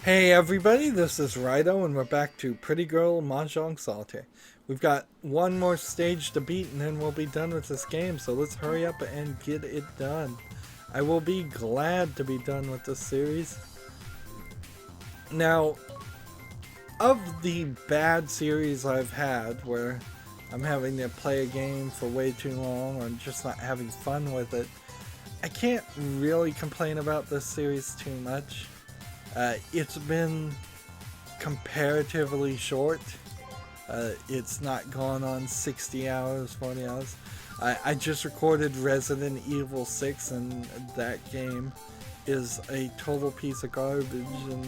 Hey everybody, this is Rydo and we're back to Pretty Girl Mahjong Solitaire. We've got one more stage to beat and then we'll be done with this game, so let's hurry up and get it done. I will be glad to be done with this series. Now, of the bad series I've had where I'm having to play a game for way too long or I'm just not having fun with it, I can't really complain about this series too much. It's been comparatively short. It's not gone on 60 hours, 40 hours. I just recorded Resident Evil 6 and that game is a total piece of garbage and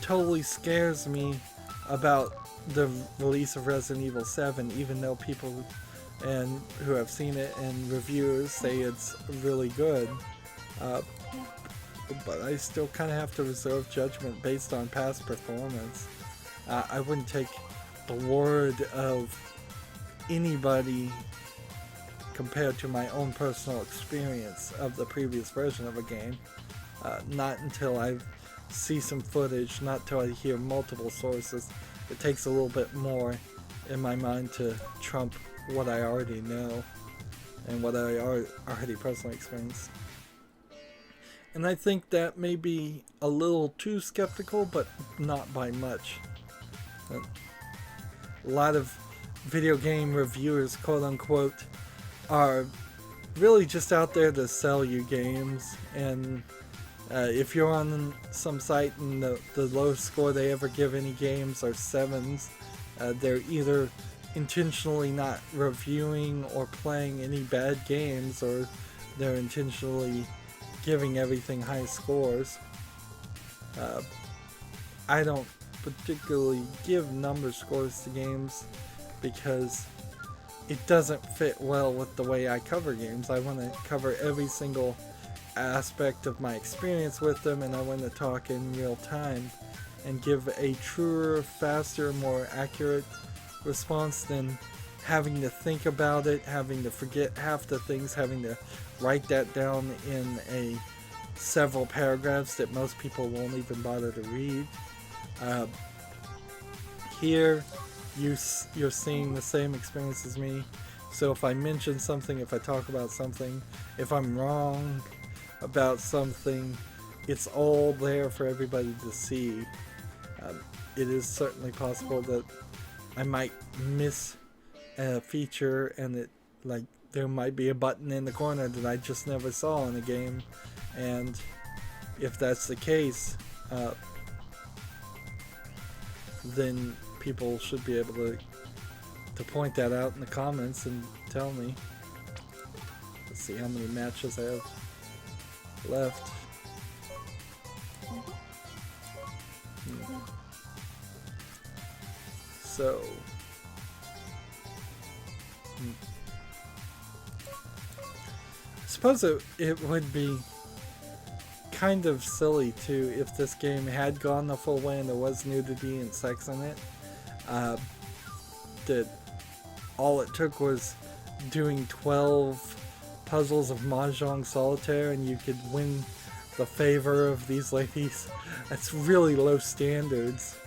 totally scares me about the release of Resident Evil 7, even though people who have seen it and reviewers say it's really good. Uh, but I still kind of have to reserve judgment based on past performance. I wouldn't take the word of anybody compared to my own personal experience of the previous version of a game. Not until I see some footage, not until I hear multiple sources. It takes a little bit more in my mind to trump what I already know and what I already personally experienced. And I think that may be a little too skeptical, but not by much. A lot of video game reviewers, quote unquote, are really just out there to sell you games. And if you're on some site and the lowest score they ever give any games are 7s, they're either intentionally not reviewing or playing any bad games, or they're intentionally giving everything high scores. I don't particularly give number scores to games because it doesn't fit well with the way I cover games. I want to cover every single aspect of my experience with them, and I want to talk in real time and give a truer, faster, more accurate response than having to think about it, having to forget half the things, having to write that down in several paragraphs that most people won't even bother to read. Here, you're seeing the same experience as me. So if I mention something, if I talk about something, if I'm wrong about something, it's all there for everybody to see. It is certainly possible that I might miss a feature and there might be a button in the corner that I just never saw in a game, and if that's the case, then people should be able to point that out in the comments and tell me. Let's see how many matches I have left. So I suppose it would be kind of silly too if this game had gone the full way and there was nudity and sex in it. That all it took was doing 12 puzzles of Mahjong Solitaire and you could win the favor of these ladies. That's really low standards.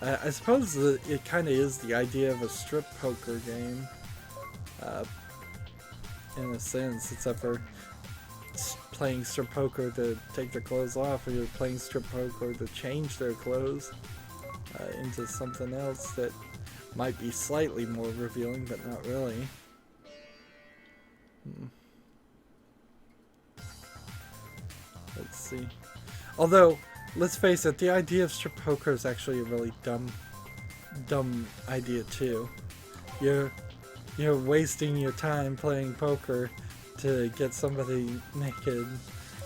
I suppose that it kind of is the idea of a strip poker game, in a sense, except for playing strip poker to take their clothes off, or you're playing strip poker to change their clothes into something else that might be slightly more revealing, but not really. Let's see. Although, let's face it, the idea of strip poker is actually a really dumb idea too. You're wasting your time playing poker to get somebody naked.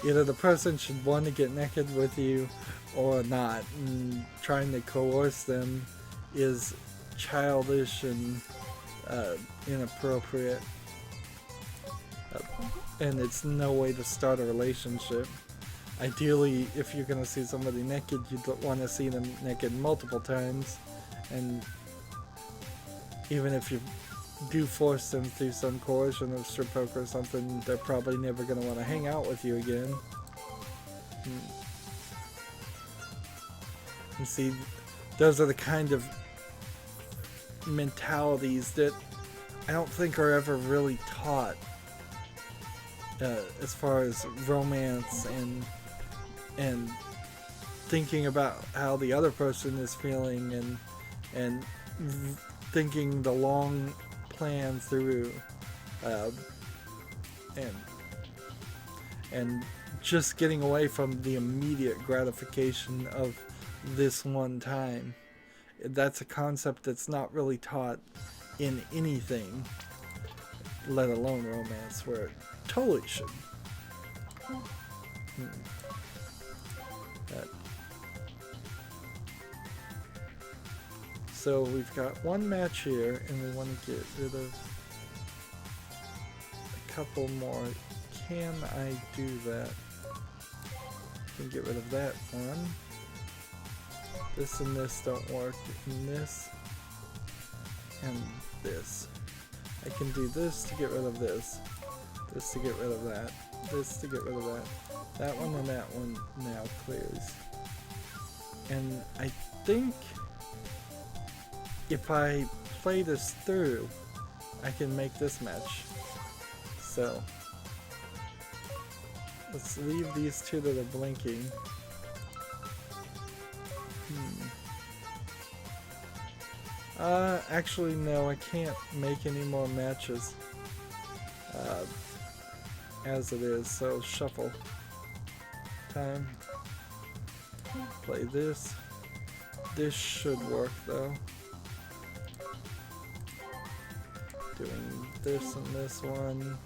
Either the person should want to get naked with you or not, and trying to coerce them is childish and inappropriate. And it's no way to start a relationship. Ideally, if you're going to see somebody naked, you'd want to see them naked multiple times, and even if you do force them through some coercion of strip poker or something, they're probably never going to want to hang out with you again. You see, those are the kind of mentalities that I don't think are ever really taught as far as romance and thinking about how the other person is feeling and thinking the long plan through and just getting away from the immediate gratification of this one time. That's a concept that's not really taught in anything, let alone romance, where it totally should. So we've got one match here, and we want to get rid of a couple more. Can I do that? I can get rid of that one. This and this don't work. And this and this. I can do this to get rid of this. This to get rid of that. This to get rid of that. That one and that one now clears. And I think if I play this through, I can make this match. So let's leave these two that are blinking. Actually no, I can't make any more matches as it is, so shuffle. Time. Play this. This should work though. Doing this and this one.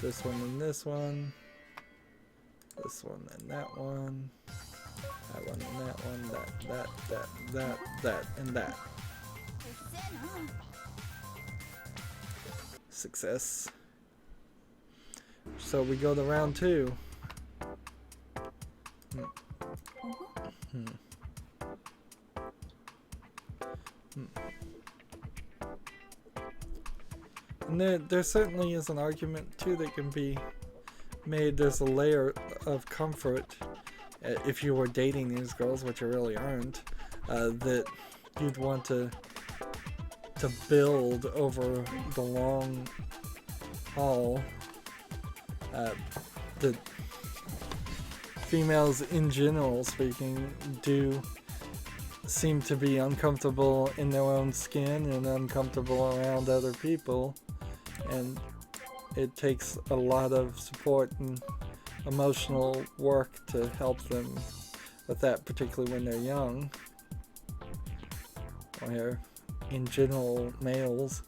This one and this one. This one and that one. That one and that one. That, and that. Success. So we go to round 2. And there certainly is an argument too that can be made. There's a layer of comfort if you were dating these girls, which you really aren't, that you'd want to build over the long haul. The females in general speaking do seem to be uncomfortable in their own skin and uncomfortable around other people, and it takes a lot of support and emotional work to help them with that, particularly when they're young. Where in general males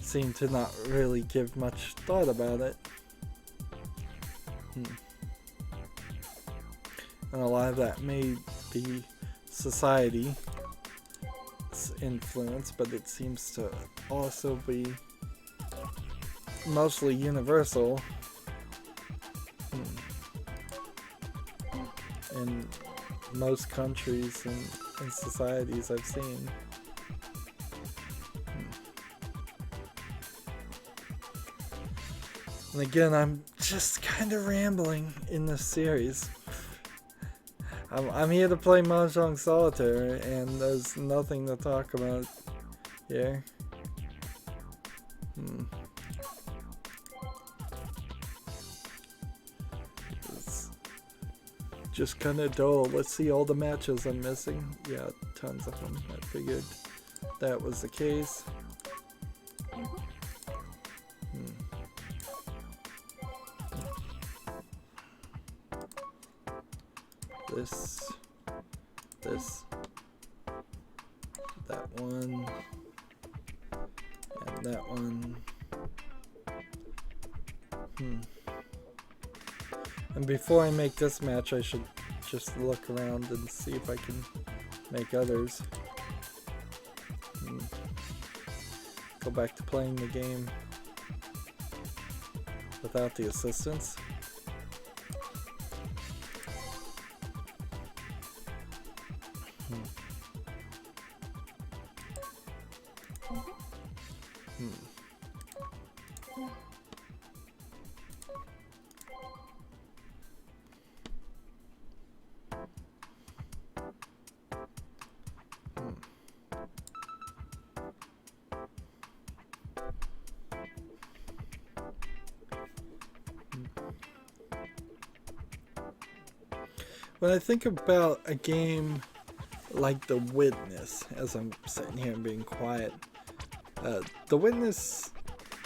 seem to not really give much thought about it. And a lot of that may be society's influence, but it seems to also be mostly universal in most countries and societies I've seen. And again, I'm just kind of rambling in this series. I'm here to play Mahjong Solitaire, and there's nothing to talk about here. It's just kind of dull. Let's see all the matches I'm missing. Yeah, tons of them. I figured that was the case. This, that one, and that one. And before I make this match, I should just look around and see if I can make others. Go back to playing the game without the assistance. when I think about a game like The Witness, as I'm sitting here and being quiet, The Witness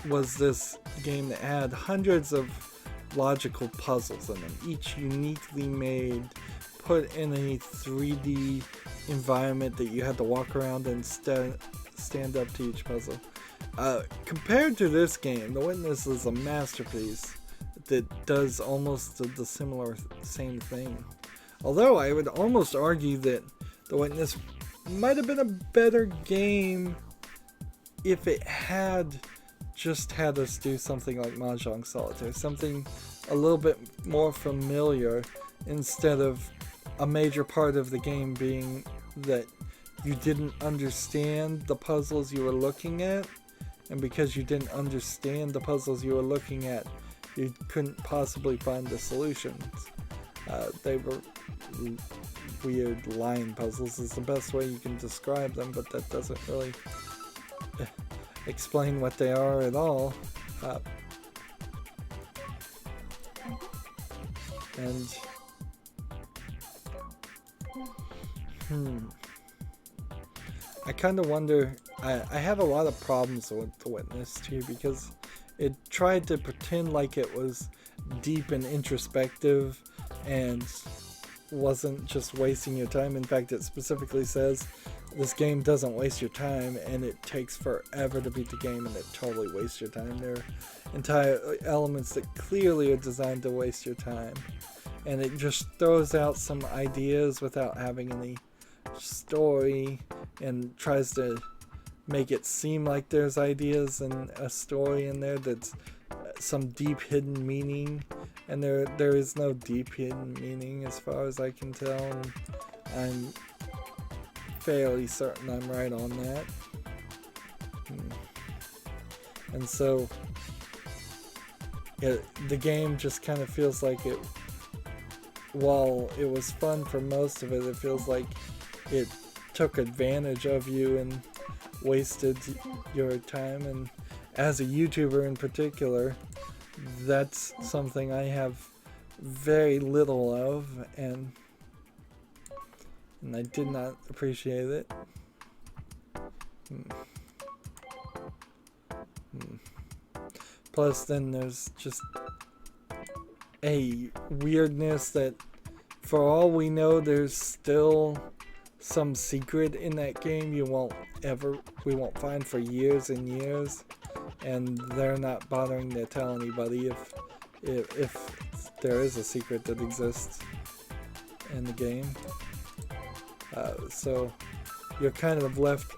was this game that had hundreds of logical puzzles in them, each uniquely made, put in a 3D environment that you had to walk around and stand up to each puzzle. Compared to this game, The Witness is a masterpiece that does almost the similar same thing. Although I would almost argue that The Witness might have been a better game if it had just had us do something like Mahjong Solitaire, something a little bit more familiar, instead of a major part of the game being that you didn't understand the puzzles you were looking at, and because you didn't understand the puzzles you were looking at, you couldn't possibly find the solutions. They were weird line puzzles is the best way you can describe them, but that doesn't really explain what they are at all. I kind of wonder, I have a lot of problems with The Witness too, because it tried to pretend like it was deep and introspective and wasn't just wasting your time. In fact, it specifically says this game doesn't waste your time, and it takes forever to beat the game, and it totally wastes your time. There are entire elements that clearly are designed to waste your time, and it just throws out some ideas without having any story, and tries to make it seem like there's ideas and a story in there that's some deep hidden meaning, and there is no deep hidden meaning as far as I can tell, and I'm fairly certain I'm right on that. And so the game just kind of feels like it, while it was fun for most of it, it feels like it took advantage of you and wasted your time. And as a YouTuber in particular, that's something I have very little of, and I did not appreciate it. Plus then there's just a weirdness that, for all we know, there's still some secret in that game we won't find for years and years, and they're not bothering to tell anybody if there is a secret that exists in the game. So you're kind of left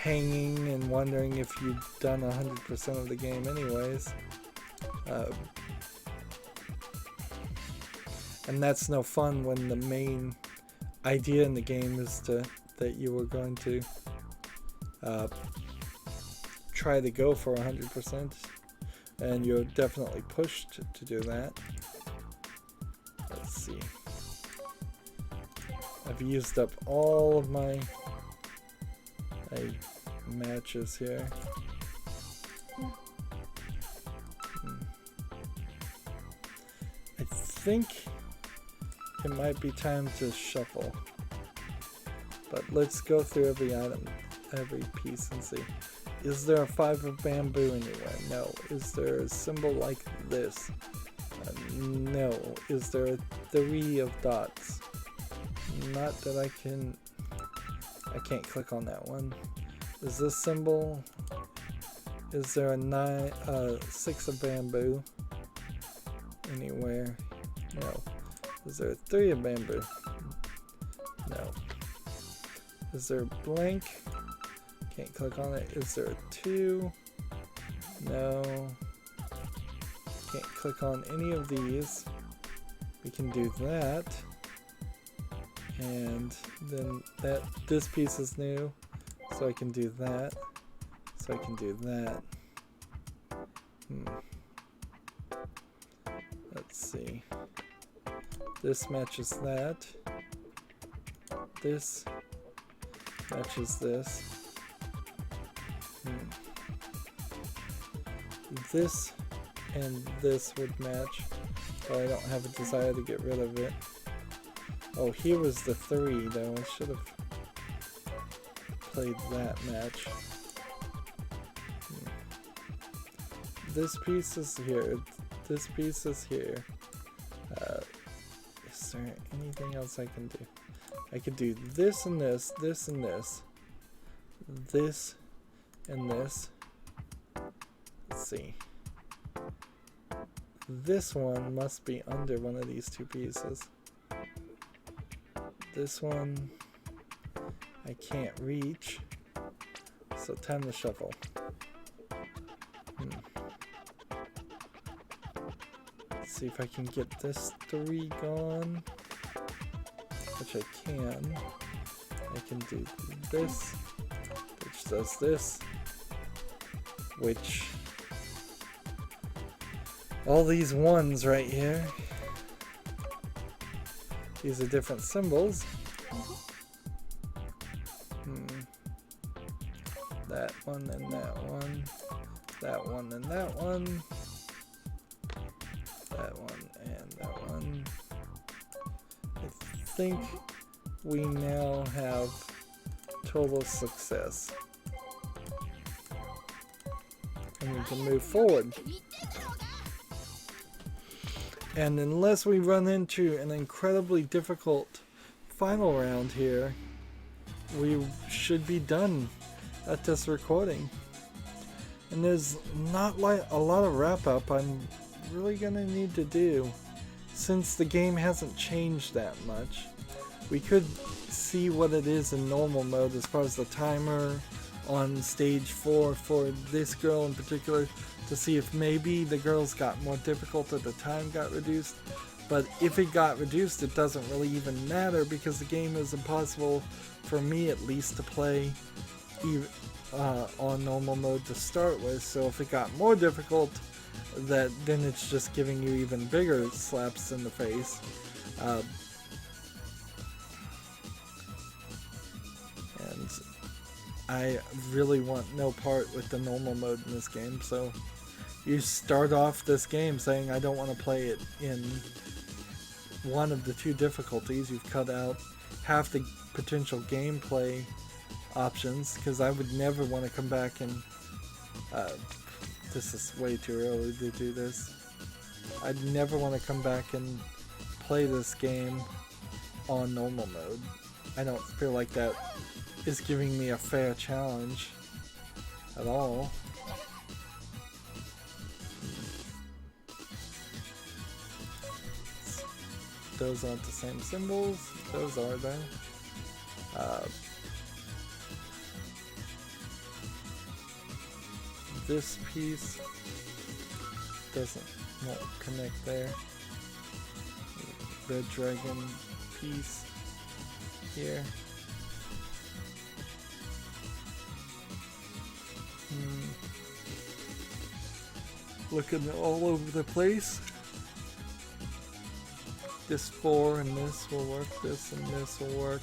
hanging and wondering if you've done 100% of the game anyways. And that's no fun when the main idea in the game is that you were going to try to go for 100%, and you're definitely pushed to do that. Let's see. I've used up all of my matches here. I think it might be time to shuffle, but let's go through every item, every piece, and see. Is there a 5 of bamboo anywhere? No. Is there a symbol like this? No. Is there a 3 of dots? Not that I can't click on that one. Is this symbol? Is there a 6 of bamboo anywhere? No. Is there a 3 of bamboo? No. Is there a blank? Can't click on it. Is there a 2? No. Can't click on any of these. We can do that. And then this piece is new, so I can do that. So I can do that. Let's see. This matches that. This matches this. This and this would match, but I don't have a desire to get rid of it. Oh, here was the 3 though. I should have played that match. This piece is here. This piece is here. Is there anything else I can do? I could do this and this, this and this, this and this. Let's see. This one must be under one of these 2 pieces. This one I can't reach, so time to shuffle. Let's see if I can get this 3 gone, which I can. I can do this, which does this, which all these 1s right here, these are different symbols. That one and that one, that one and that one, that one and that one. I think we now have total success. And we can move forward. And unless we run into an incredibly difficult final round here, we should be done at this recording. And there's not like a lot of wrap up I'm really gonna need to do, since the game hasn't changed that much. We could see what it is in normal mode as far as the timer on stage 4 for this girl in particular, to see if maybe the girls got more difficult or the time got reduced. But if it got reduced, it doesn't really even matter, because the game is impossible for me at least to play on normal mode to start with. So if it got more difficult, then it's just giving you even bigger slaps in the face. And I really want no part with the normal mode in this game, so you start off this game saying I don't want to play it in one of the 2 difficulties. You've cut out half the potential gameplay options, because I would never want to come back and this is way too early to do this. I'd never want to come back and play this game on normal mode. I don't feel like that is giving me a fair challenge at all. Those aren't the same symbols. Those are though. This piece won't connect there. The dragon piece here. Looking all over the place. This 4 and this will work. This and this will work.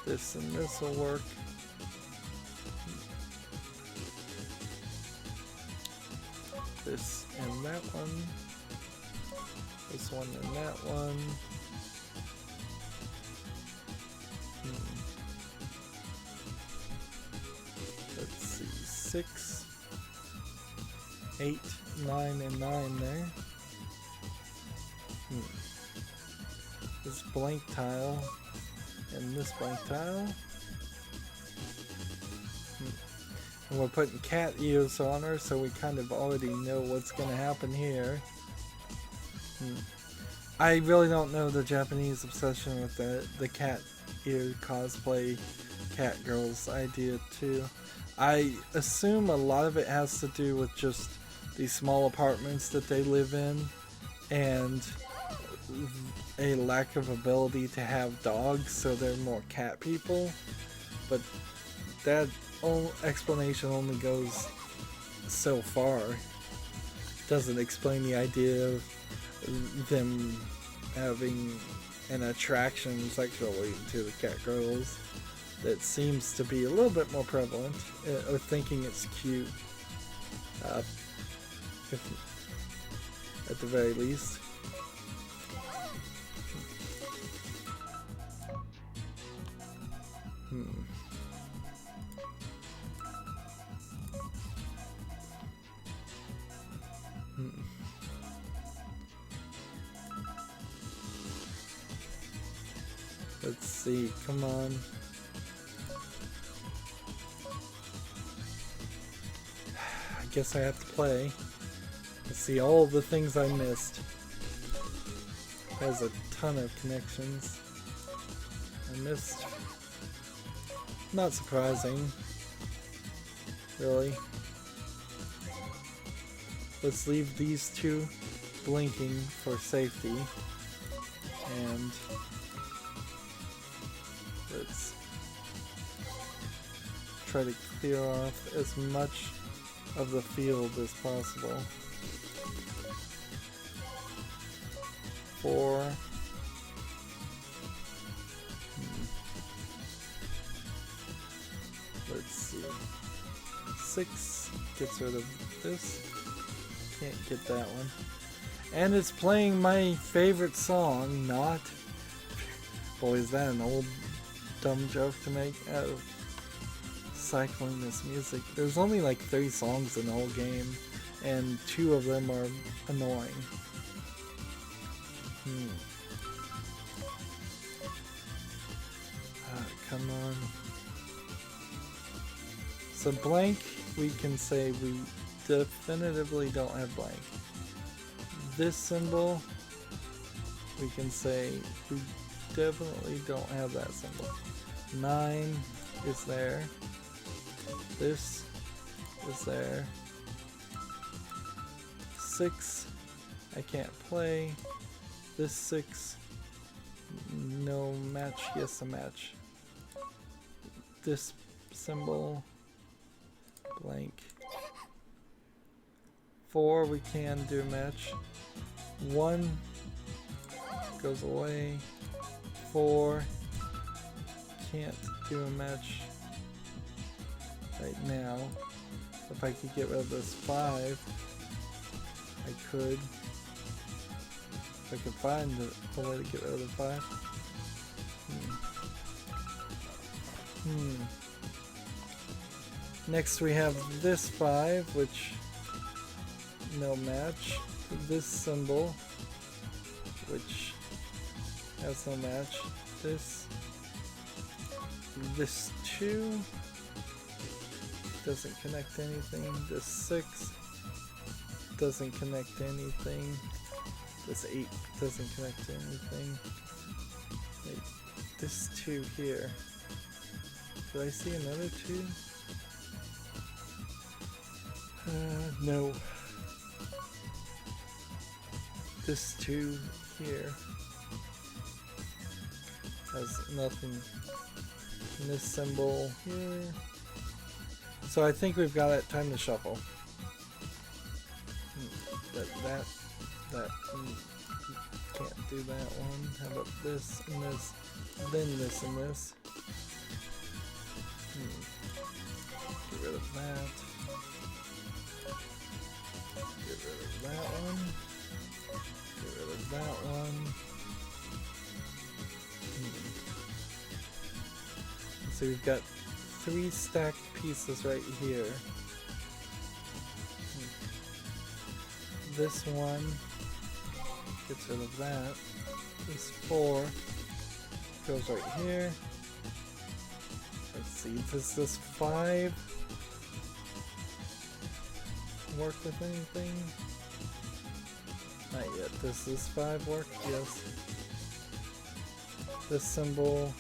This and this will work. This and that one. This one and that one. Let's see, 6, 8, 9, and 9 there. This blank tile and this blank tile. And we're putting cat ears on her, so we kind of already know what's going to happen here. I really don't know the Japanese obsession with the cat ear cosplay cat girls idea too. I assume a lot of it has to do with just these small apartments that they live in and a lack of ability to have dogs, so they're more cat people. But that explanation only goes so far. Doesn't explain the idea of them having an attraction sexually to the cat girls that seems to be a little bit more prevalent, or thinking it's cute, at the very least. Let's see, come on. I guess I have to play. Let's see all the things I missed. Has a ton of connections. I missed. Not surprising. Really. Let's leave these two blinking for safety. And let's try to clear off as much of the field as possible. 4. Let's see. 6 gets rid of this. Can't get that one. And it's playing my favorite song, not... Boy, is that an old dumb joke to make out of cycling this music. There's only like 3 songs in the whole game, and 2 of them are annoying. Come on. So blank, we can say we definitively don't have blank. This symbol, we can say we definitely don't have that symbol. 9 is there. This is there. 6, I can't play. This 6, no match, yes a match. This symbol, blank. 4, we can do a match. 1 goes away. 4, can't do a match right now. If I could get rid of this 5, I could. If I could find a way to get rid of the 5. Next we have this 5, which no match. This symbol, which has no match. This 2 doesn't connect to anything. This 6 doesn't connect to anything. This 8 doesn't connect to anything. Wait, this 2 here. Did I see another 2? No. This 2 here has nothing. And this symbol here. So I think we've got it. Time to shuffle. That can't do that one. How about this and this, then this and this. Get rid of that. Get rid of that one. Get rid of that one. So we've got 3 stacked pieces right here. This one gets rid of that. This 4 goes right here. Let's see, does this 5 work with anything? Not yet. Does this 5 work? Yes. This symbol.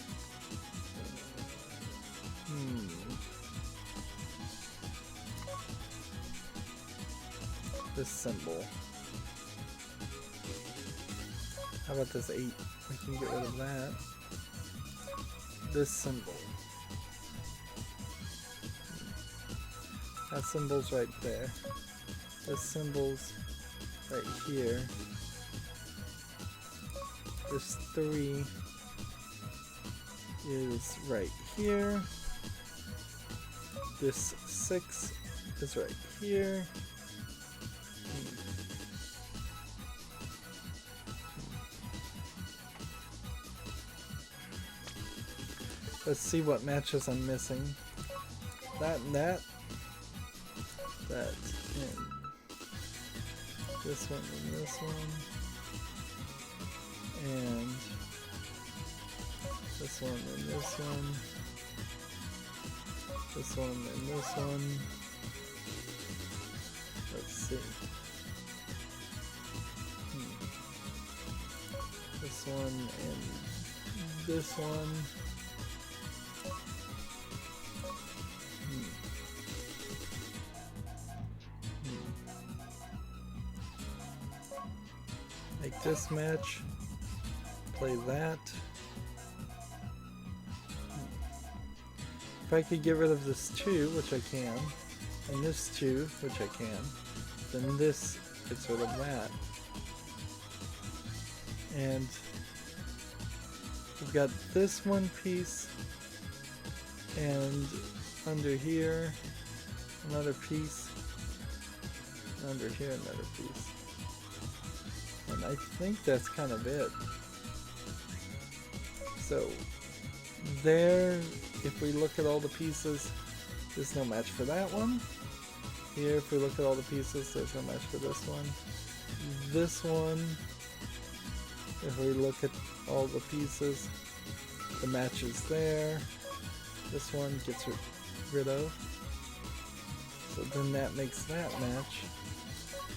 This symbol. How about this 8? We can get rid of that. This symbol. That symbol's right there. This symbol's right here. This 3 is right here. This 6 is right here. Let's see what matches I'm missing. That and that. That and this one and this one. And This one and this one. This one and this one. Let's see. This one and this one. Make this match. Play that. If I could get rid of this 2, which I can, and this 2, which I can, then this gets rid of that. And we've got this one piece, and under here, another piece, under here, another piece. And I think that's kind of it. So there, if we look at all the pieces, there's no match for that one. Here, if we look at all the pieces, there's no match for this one. This one, if we look at all the pieces, the match is there. This one gets rid of. So then that makes that match.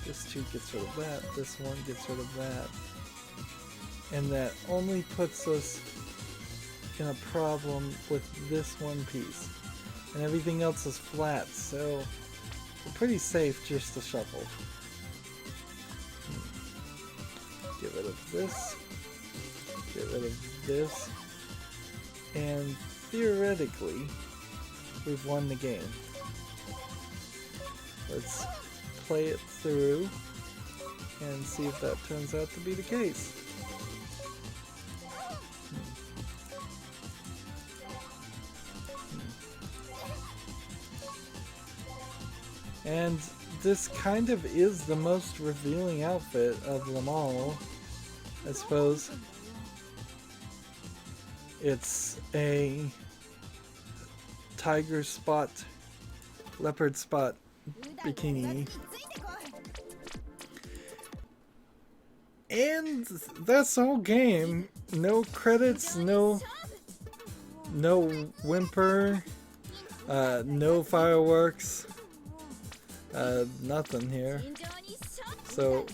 This 2 gets rid of that. This one gets rid of that. And that only puts us in a problem with this one piece. And everything else is flat, so we're pretty safe just to shuffle. Get rid of this. Get rid of this. And theoretically, we've won the game. Let's play it through and see if that turns out to be the case. And this kind of is the most revealing outfit of them all, I suppose. It's a tiger spot, leopard spot bikini. And that's the whole game. No credits, no whimper, no fireworks, nothing here. So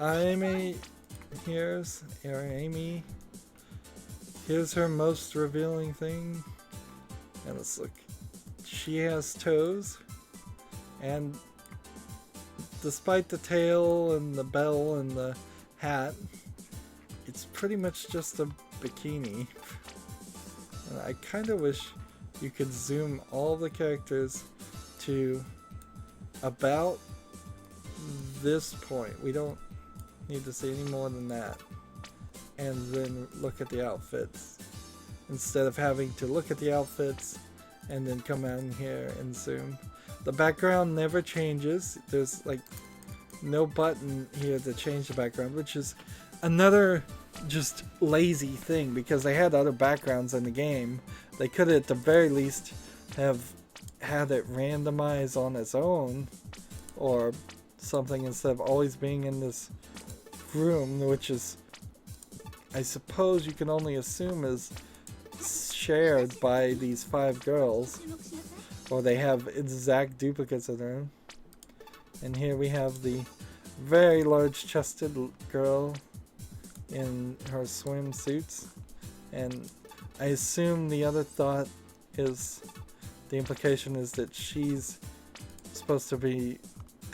Amy, here's Amy. Here's her most revealing thing. And let's look. She has toes. And despite the tail and the bell and the hat, it's pretty much just a bikini. And I kind of wish you could zoom all the characters to about this point. We don't need to see any more than that. And then look at the outfits. Instead of having to look at the outfits and then come in here and zoom. The background never changes. There's like no button here to change the background, which is another just lazy thing because they had other backgrounds in the game. They could at the very least have had it randomized on its own or something instead of always being in this room, which is, I suppose you can only assume is shared by these 5 girls, or they have exact duplicates of their own. And here we have the very large chested girl in her swimsuits, and I assume the other thought is, the implication is that she's supposed to be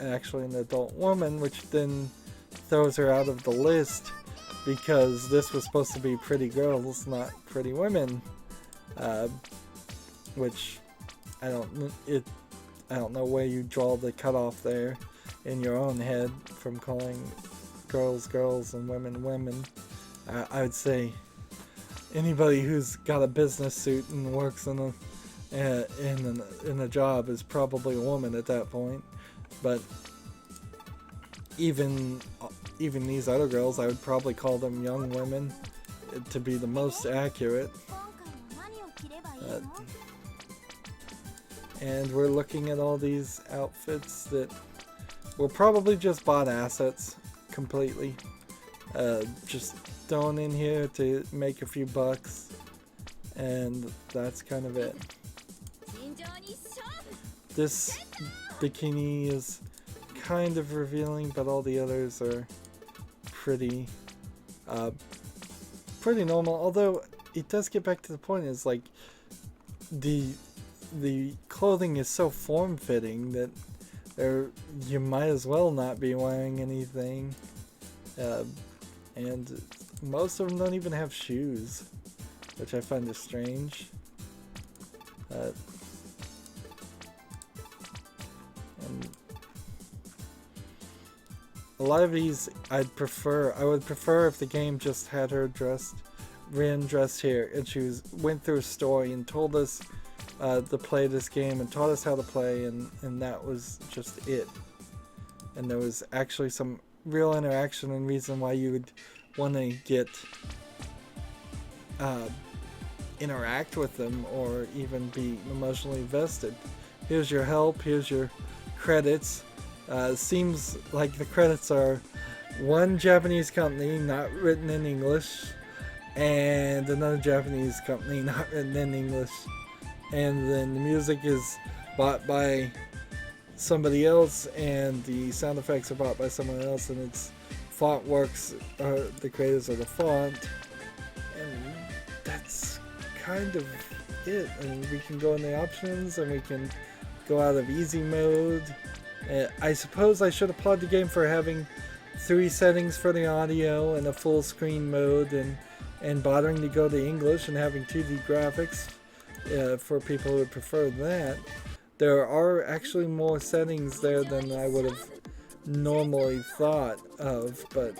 actually an adult woman, which then throws her out of the list because this was supposed to be pretty girls, not pretty women, which I don't know where you draw the cutoff there in your own head from calling girls girls and women women. I would say anybody who's got a business suit and works in a job is probably a woman at that point. But even these other girls, I would probably call them young women to be the most accurate. And we're looking at all these outfits that were probably just bought assets completely. Just thrown in here to make a few bucks. and that's kind of it. This bikini is kind of revealing, but all the others are pretty normal. Although it does get back to the point, is like the clothing is so form-fitting that you might as well not be wearing anything, and most of them don't even have shoes, which I find is strange. And a lot of these I would prefer if the game just had her dressed here, and she went through a story and told us to play this game and taught us how to play, and that was just it. And there was actually some real interaction and reason why you would want to get interact with them or even be emotionally invested. Here's your help, here's your credits. Seems like the credits are one Japanese company not written in English and another Japanese company not written in English, and then the music is bought by somebody else and the sound effects are bought by someone else, and it's font works the creators of the font, and that's kind of it. I mean, we can go in the options and we can go out of easy mode. I suppose I should applaud the game for having 3 settings for the audio and a full screen mode, and bothering to go to English and having 2D graphics for people who would prefer that. There are actually more settings there than I would have normally thought of, but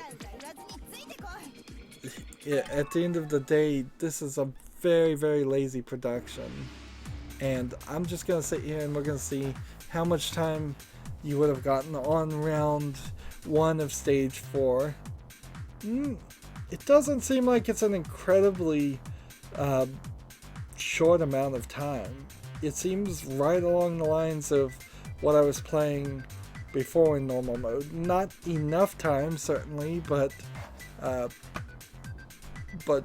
at the end of the day, this is a very, very lazy production. And I'm just going to sit here and we're going to see how much time you would have gotten on round 1 of stage 4. It doesn't seem like it's an incredibly short amount of time. It seems right along the lines of what I was playing before in normal mode. Not enough time, certainly, but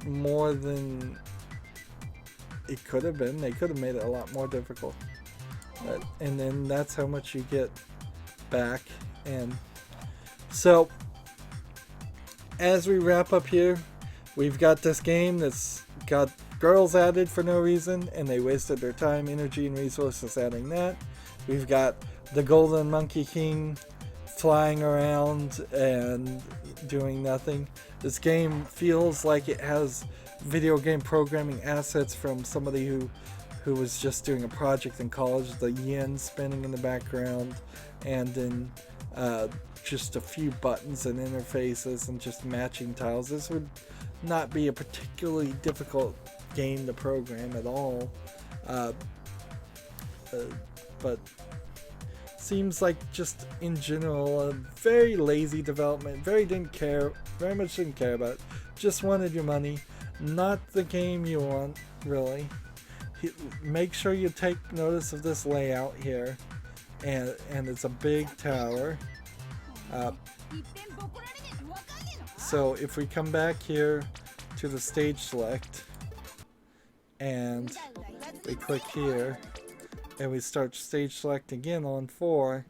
more than it could have been. They could have made it a lot more difficult. And then that's how much you get back. And so, as we wrap up here, we've got this game that's got girls added for no reason, and they wasted their time, energy, and resources adding that. We've got the Golden Monkey King flying around and doing nothing. This game feels like it has video game programming assets from somebody who was just doing a project in college. The yen spinning in the background, and then just a few buttons and interfaces and just matching tiles. This would not be a particularly difficult game to program at all, but seems like just in general a very lazy development. Very much didn't care about it. Just wanted your money. Not the game you want, really. Make sure you take notice of this layout here, and it's a big tower. So if we come back here to the stage select and we click here and we start stage select again on 4,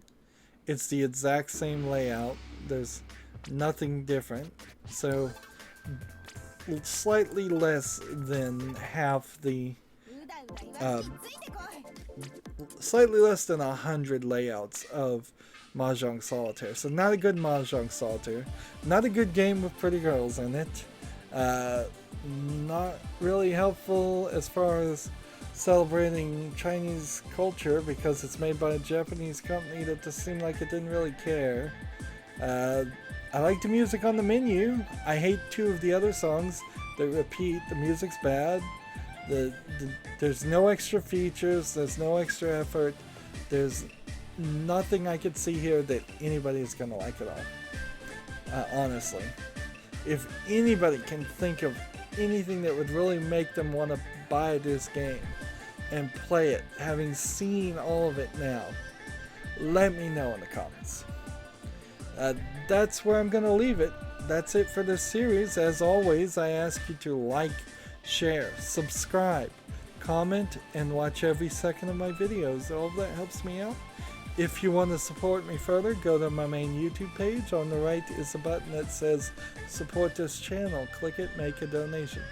it's the exact same layout. There's nothing different. So slightly less than half the slightly less than 100 layouts of Mahjong Solitaire. So not a good Mahjong Solitaire. Not a good game with pretty girls in it. Not really helpful as far as celebrating Chinese culture, because it's made by a Japanese company that just seemed like it didn't really care. I like the music on the menu. I hate 2 of the other songs that repeat. The music's bad. There's no extra features. There's no extra effort. There's nothing I could see here that anybody is going to like at all. Honestly. If anybody can think of anything that would really make them want to buy this game and play it, having seen all of it now, let me know in the comments. That's where I'm going to leave it. That's it for this series. As always, I ask you to like, share, subscribe, comment, and watch every second of my videos. All of that helps me out. If you want to support me further, go to my main YouTube page. On the right is a button that says support this channel. Click it, make a donation.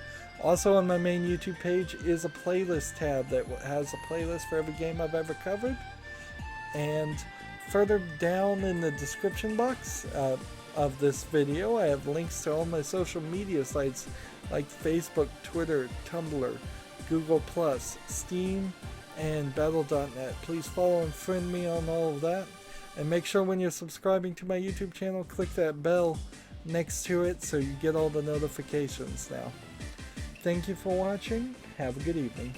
Also on my main YouTube page is a playlist tab that has a playlist for every game I've ever covered. And further down in the description box of this video, I have links to all my social media sites like Facebook, Twitter, Tumblr, Google+, Steam, and Battle.net. Please follow and friend me on all of that. And make sure when you're subscribing to my YouTube channel, click that bell next to it so you get all the notifications now. Thank you for watching. Have a good evening.